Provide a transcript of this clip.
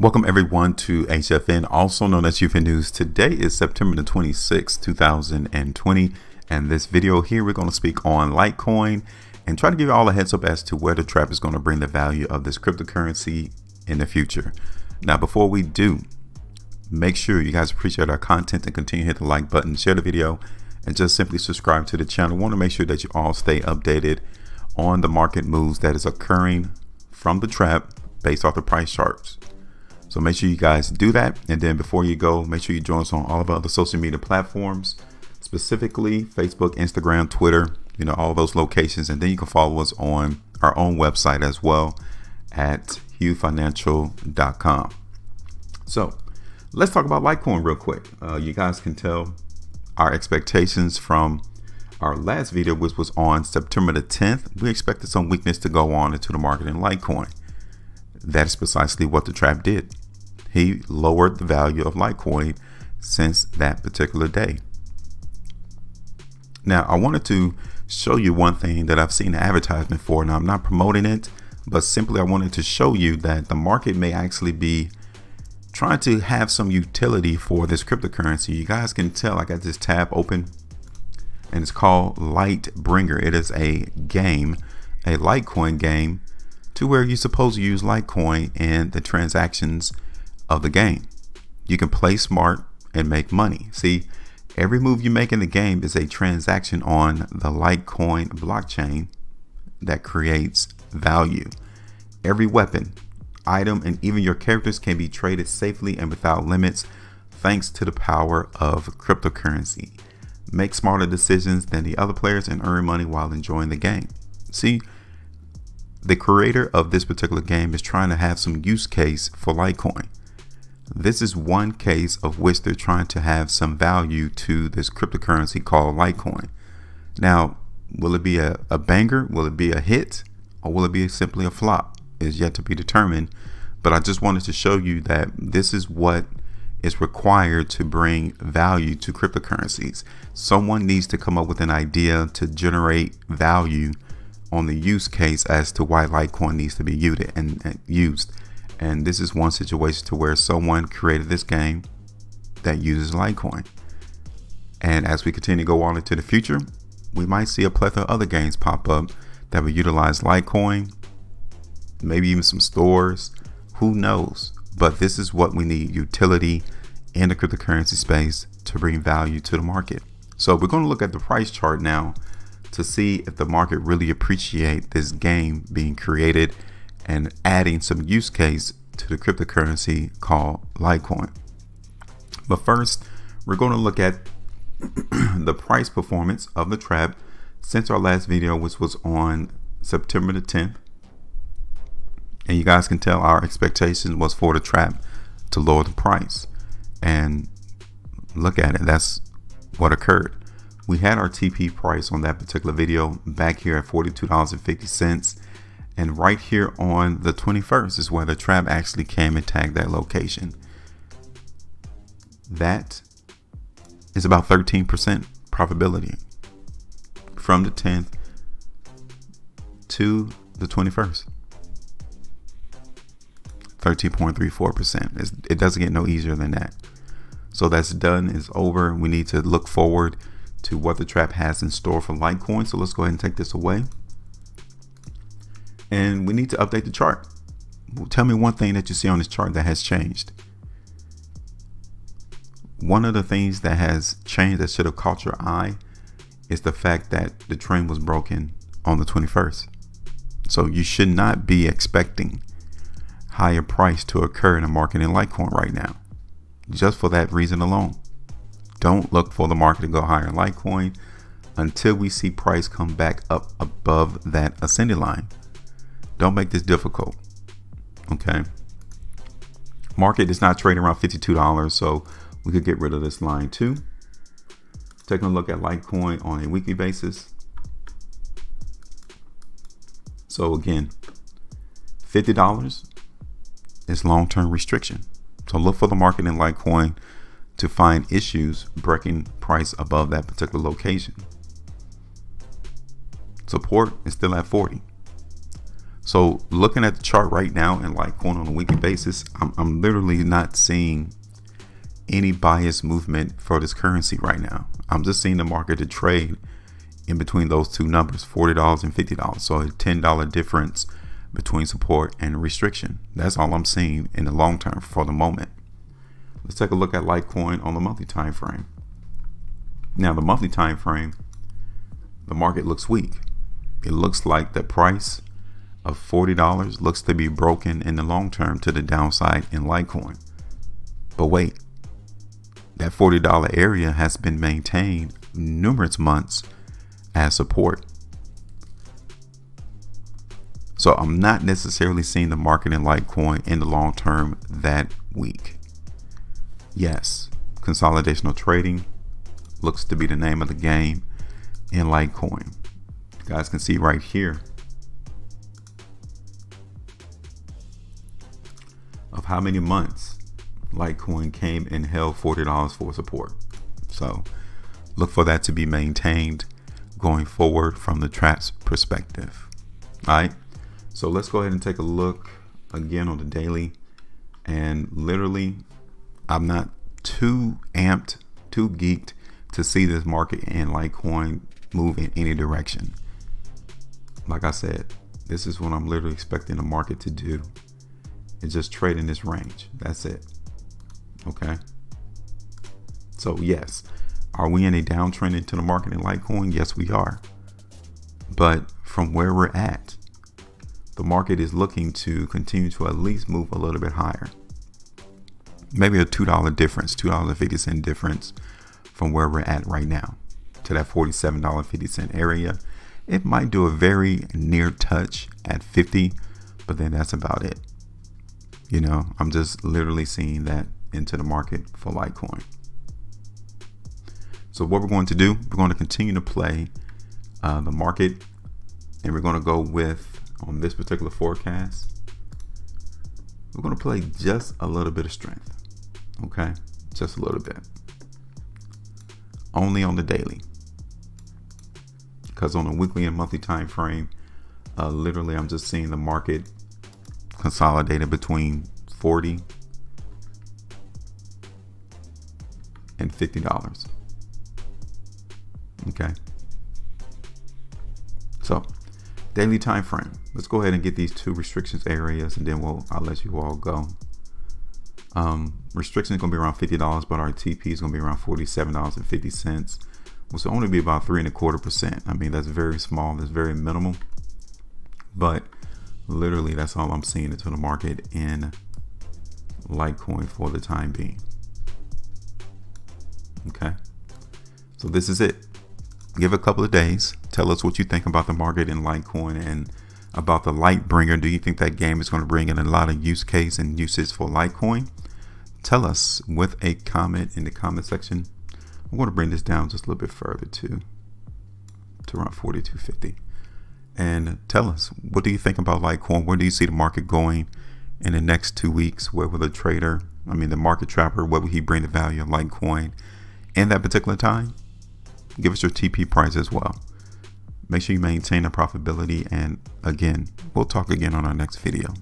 Welcome everyone to HueFin, also known as HueFin News. Today is September the 26th, 2020, and this video here we're going to speak on Litecoin and try to give you all a heads up as to where the trap is going to bring the value of this cryptocurrency in the future. Now, before we do, make sure you guys appreciate our content and continue to hit the like button, share the video, and just simply subscribe to the channel. I want to make sure that you all stay updated on the market moves that is occurring from the trap based off the price charts. So make sure you guys do that. And then before you go, make sure you join us on all of our other social media platforms, specifically Facebook, Instagram, Twitter, all those locations. And then you can follow us on our own website as well at HueFinancial.com. So let's talk about Litecoin real quick. You guys can tell our expectations from our last video, which was on September the 10th. We expected some weakness to go on into the market in Litecoin. That is precisely what the trap did. He lowered the value of Litecoin since that particular day. Now, I wanted to show you one thing that I've seen an advertisement for. Now, I'm not promoting it, but simply I wanted to show you that the market may actually be trying to have some utility for this cryptocurrency. You guys can tell I got this tab open and it's called Lightbringer. It is a game, a Litecoin game, to where you're supposed to use Litecoin in the transactions of the game. You can play smart and make money. See, every move you make in the game is a transaction on the Litecoin blockchain that creates value. Every weapon, item, and even your characters can be traded safely and without limits thanks to the power of cryptocurrency. Make smarter decisions than the other players and earn money while enjoying the game. See, the creator of this particular game is trying to have some use case for Litecoin. This is one case of which they're trying to have some value to this cryptocurrency called Litecoin. Now, will it be a banger? Will it be a hit? Or will it be simply a flop? Is yet to be determined. But I just wanted to show you that this is what is required to bring value to cryptocurrencies. Someone needs to come up with an idea to generate value on the use case as to why Litecoin needs to be used. And this is one situation to where someone created this game that uses Litecoin. And as we continue to go on into the future, we might see a plethora of other games pop up that will utilize Litecoin, maybe even some stores, who knows? But this is what we need: utility in the cryptocurrency space to bring value to the market. So we're going to look at the price chart now to see if the market really appreciates this game being created and adding some use case to the cryptocurrency called Litecoin. But first, we're going to look at the price performance of the trap since our last video, which was on September the 10th. And you guys can tell our expectation was for the trap to lower the price. And look at it, that's what occurred. We had our TP price on that particular video back here at $42.50. And right here on the 21st is where the trap actually came and tagged that location. That is about 13% profitability from the 10th to the 21st. 13.34%. It doesn't get no easier than that. So that's done, is over. We need to look forward to what the trap has in store for Litecoin. So let's go ahead and take this away. And we need to update the chart. Tell me one thing that you see on this chart that has changed. One of the things that has changed that should have caught your eye is the fact that the trend was broken on the 21st. So you should not be expecting higher price to occur in the market in Litecoin right now. Just for that reason alone. Don't look for the market to go higher in Litecoin until we see price come back up above that ascending line. Don't make this difficult. Okay. Market is not trading around $52, so we could get rid of this line too. Taking a look at Litecoin on a weekly basis. So again, $50 is long-term restriction. So look for the market in Litecoin to find issues breaking price above that particular location. Support is still at 40. So looking at the chart right now in Litecoin on a weekly basis, I'm literally not seeing any bias movement for this currency right now. I'm just seeing the market to trade in between those two numbers, $40 and $50. So a $10 difference between support and restriction. That's all I'm seeing in the long term for the moment. Let's take a look at Litecoin on the monthly time frame. Now the monthly time frame, the market looks weak. It looks like the price of $40 looks to be broken in the long term to the downside in Litecoin. But wait, that $40 area has been maintained numerous months as support. So I'm not necessarily seeing the market in Litecoin in the long term that weak. Yes, consolidational trading looks to be the name of the game in Litecoin. You guys can see right here of how many months Litecoin came and held $40 for support. So look for that to be maintained going forward from the traps perspective. All right, so let's go ahead and take a look again on the daily. And literally, I'm not too amped, too geeked to see this market and Litecoin move in any direction. Like I said, this is what I'm literally expecting the market to do. It's just trade in this range. That's it. Okay. So yes, are we in a downtrend into the market in Litecoin? Yes, we are. But from where we're at, the market is looking to continue to at least move a little bit higher. Maybe a $2 difference, $2.50 difference from where we're at right now to that $47.50 area. It might do a very near touch at 50, but then that's about it. You know, I'm just literally seeing that into the market for Litecoin. So what we're going to do, we're going to continue to play the market, and we're going to go with, on this particular forecast, we're going to play just a little bit of strength. Okay, just a little bit, only on the daily, because on a weekly and monthly time frame, literally I'm just seeing the market consolidated between $40 and $50. Okay, so daily time frame, let's go ahead and get these two restrictions areas, and then I'll let you all go. Restriction is going to be around $50, but our TP is going to be around $47.50, which will only be about 3.25%. I mean, that's very small, that's very minimal, but literally that's all I'm seeing into the market in Litecoin for the time being. Okay, so this is it. Give a couple of days, tell us what you think about the market in Litecoin and about the Lightbringer. Do you think that game is going to bring in a lot of use case and uses for Litecoin? Tell us with a comment in the comment section. I'm going to bring this down just a little bit further to around 42.50, and tell us, what do you think about Litecoin? Where do you see the market going in the next 2 weeks? Where will the trader, I mean the market trapper, what will he bring the value of Litecoin in that particular time? Give us your TP price as well. Make sure you maintain the profitability, and again, we'll talk again on our next video.